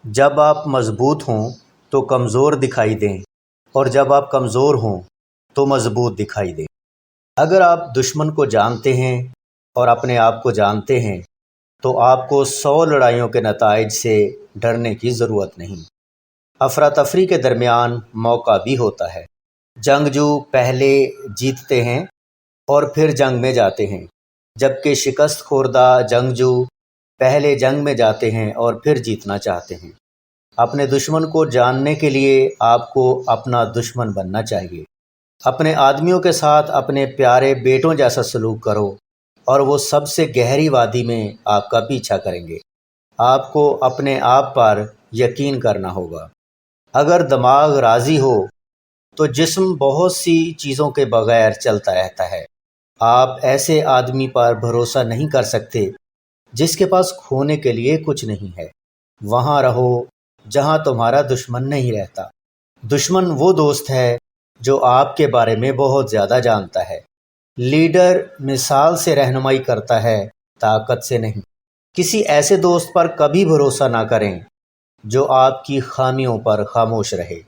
جب آپ مضبوط ہوں تو کمزور دکھائی دیں، اور جب آپ کمزور ہوں تو مضبوط دکھائی دیں۔ اگر آپ دشمن کو جانتے ہیں اور اپنے آپ کو جانتے ہیں تو آپ کو 100 لڑائیوں کے نتائج سے ڈرنے کی ضرورت نہیں۔ افراتفری کے درمیان موقع بھی ہوتا ہے۔ جنگجو پہلے جیتتے ہیں اور پھر جنگ میں جاتے ہیں، جبکہ شکست خوردہ جنگجو پہلے جنگ میں جاتے ہیں اور پھر جیتنا چاہتے ہیں۔ اپنے دشمن کو جاننے کے لیے آپ کو اپنا دشمن بننا چاہیے۔ اپنے آدمیوں کے ساتھ اپنے پیارے بیٹوں جیسا سلوک کرو اور وہ سب سے گہری وادی میں آپ کا پیچھا کریں گے۔ آپ کو اپنے آپ پر یقین کرنا ہوگا۔ اگر دماغ راضی ہو تو جسم بہت سی چیزوں کے بغیر چلتا رہتا ہے۔ آپ ایسے آدمی پر بھروسہ نہیں کر سکتے جس کے پاس کھونے کے لیے کچھ نہیں ہے۔ وہاں رہو جہاں تمہارا دشمن نہیں رہتا۔ دشمن وہ دوست ہے جو آپ کے بارے میں بہت زیادہ جانتا ہے۔ لیڈر مثال سے رہنمائی کرتا ہے، طاقت سے نہیں۔ کسی ایسے دوست پر کبھی بھروسہ نہ کریں جو آپ کی خامیوں پر خاموش رہے۔